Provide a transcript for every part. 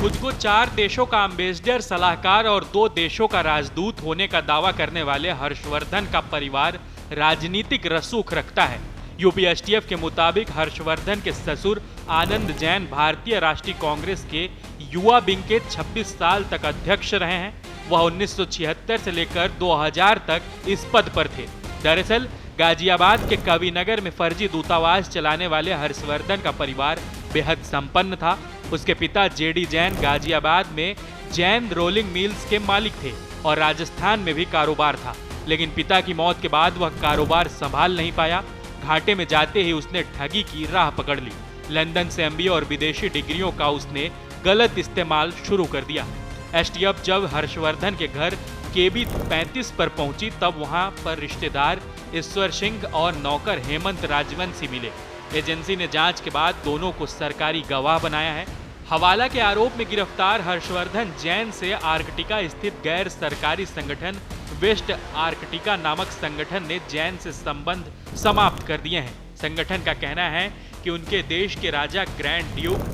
खुद को 4 देशों का एम्बेसडर, सलाहकार और 2 देशों का राजदूत होने का दावा करने वाले हर्षवर्धन का परिवार राजनीतिक रसूख रखता है। यूपी एसटीएफ के मुताबिक हर्षवर्धन के ससुर आनंद जैन भारतीय राष्ट्रीय कांग्रेस के युवा विंग के 26 साल तक अध्यक्ष रहे हैं। वह 1976 से लेकर 2000 तक इस पद पर थे। दरअसल गाजियाबाद के कविनगर में फर्जी दूतावास चलाने वाले हर्षवर्धन का परिवार बेहद संपन्न था। उसके पिता जेडी जैन गाजियाबाद में जैन रोलिंग मिल्स के मालिक थे और राजस्थान में भी कारोबार था, लेकिन पिता की मौत के बाद वह कारोबार संभाल नहीं पाया। घाटे में जाते ही उसने ठगी की राह पकड़ ली। लंदन से एमबीए और विदेशी डिग्रियों का उसने गलत इस्तेमाल शुरू कर दिया। एसटीएफ जब हर्षवर्धन के घर केबी 35 पर पहुंची तब वहां पर रिश्तेदार ईश्वर सिंह और नौकर हेमंत राजवंशी मिले। एजेंसी ने जांच के बाद दोनों को सरकारी गवाह बनाया है। हवाला के आरोप में गिरफ्तार हर्षवर्धन जैन से आर्कटिका स्थित गैर सरकारी संगठन वेस्ट आर्कटिका नामक संगठन ने जैन से संबंध समाप्त कर दिए हैं। संगठन का कहना है कि उनके देश के राजा ग्रैंड ड्यूक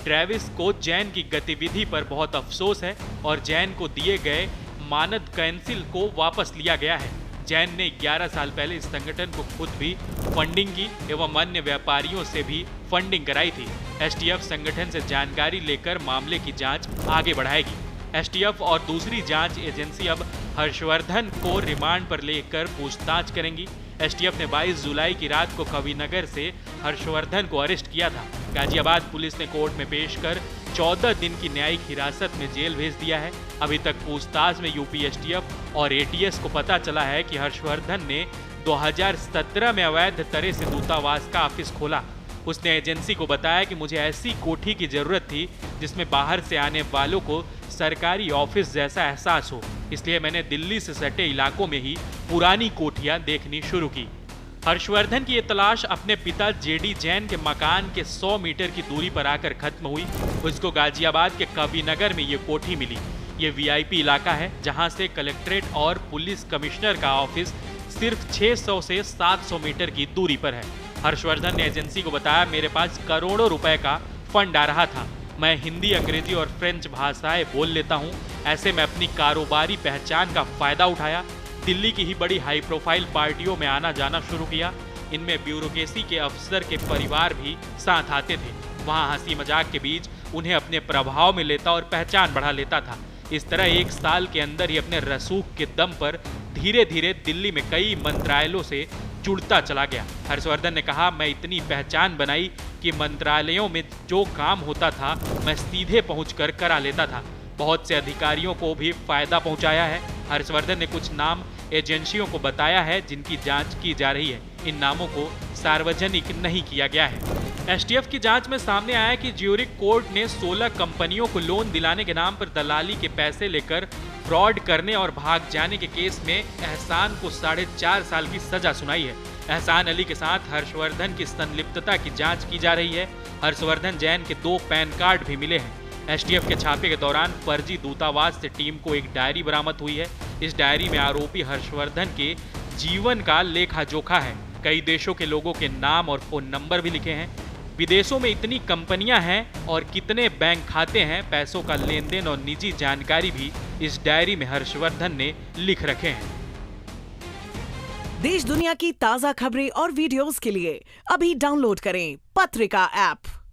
ट्रेविस को जैन की गतिविधि पर बहुत अफसोस है और जैन को दिए गए मानद काउंसिल को वापस लिया गया है। जैन ने 11 साल पहले इस संगठन को खुद भी फंडिंग की एवं अन्य व्यापारियों से भी फंडिंग कराई थी। एसटीएफ संगठन से जानकारी लेकर मामले की जांच आगे बढ़ाएगी। एसटीएफ और दूसरी जांच एजेंसी अब हर्षवर्धन को रिमांड पर लेकर पूछताछ करेंगी। एसटीएफ ने 22 जुलाई की रात को कविनगर से हर्षवर्धन को अरेस्ट किया था। गाजियाबाद पुलिस ने कोर्ट में पेश कर 14 दिन की न्यायिक हिरासत में जेल भेज दिया है। अभी तक पूछताछ में यूपी एसटीएफ और एटीएस को पता चला है कि हर्षवर्धन ने 2017 में अवैध तरह से दूतावास का ऑफिस खोला। उसने एजेंसी को बताया कि मुझे ऐसी कोठी की जरूरत थी जिसमें बाहर से आने वालों को सरकारी ऑफिस जैसा एहसास हो, इसलिए मैंने दिल्ली से सटे इलाकों में ही पुरानी कोठियां देखनी शुरू की। हर्षवर्धन की ये तलाश अपने पिता जेडी जैन के मकान के 100 मीटर की दूरी पर आकर खत्म हुई। उसको गाजियाबाद के कविनगर में ये कोठी मिली। ये वीआईपी इलाका है जहां से कलेक्ट्रेट और पुलिस कमिश्नर का ऑफिस सिर्फ 600 से 700 मीटर की दूरी पर है। हर्षवर्धन ने एजेंसी को बताया, मेरे पास करोड़ों रुपए का फंड आ रहा था। मैं हिंदी, अंग्रेजी और फ्रेंच भाषाएं बोल लेता हूं। ऐसे में अपनी कारोबारी पहचान का फायदा उठाया। दिल्ली की ही बड़ी हाई प्रोफाइल पार्टियों में आना जाना शुरू किया। इनमें ब्यूरोक्रेसी के अफसर के परिवार भी साथ आते थे। वहां हंसी मजाक के बीच उन्हें अपने प्रभाव में लेता और पहचान बढ़ा लेता था। इस तरह 1 साल के अंदर ही अपने रसूख के दम पर धीरे धीरे दिल्ली में कई मंत्रालयों से जुड़ता चला गया। हर्षवर्धन ने कहा, मैं इतनी पहचान बनाई कि मंत्रालयों में जो काम होता था मैं सीधे पहुंचकर करा लेता था। बहुत से अधिकारियों को भी फायदा पहुंचाया है। हर्षवर्धन ने कुछ नाम एजेंसियों को बताया है जिनकी जांच की जा रही है। इन नामों को सार्वजनिक नहीं किया गया है। एसटीएफ की जांच में सामने आया कि ज्यूरिख कोर्ट ने 16 कंपनियों को लोन दिलाने के नाम पर दलाली के पैसे लेकर फ्रॉड करने और भाग जाने के केस में एहसान को 4.5 साल की सजा सुनाई है। एहसान अली के साथ हर्षवर्धन की संलिप्तता की जांच की जा रही है। हर्षवर्धन जैन के 2 पैन कार्ड भी मिले हैं। एसटीएफ के छापे के दौरान फर्जी दूतावास से टीम को एक डायरी बरामद हुई है। इस डायरी में आरोपी हर्षवर्धन के जीवन का लेखा जोखा है। कई देशों के लोगों के नाम और फोन नंबर भी लिखे हैं। विदेशों में इतनी कंपनियां हैं और कितने बैंक खाते हैं, पैसों का लेन देन और निजी जानकारी भी इस डायरी में हर्षवर्धन ने लिख रखे हैं। देश दुनिया की ताजा खबरें और वीडियोस के लिए अभी डाउनलोड करें पत्रिका ऐप।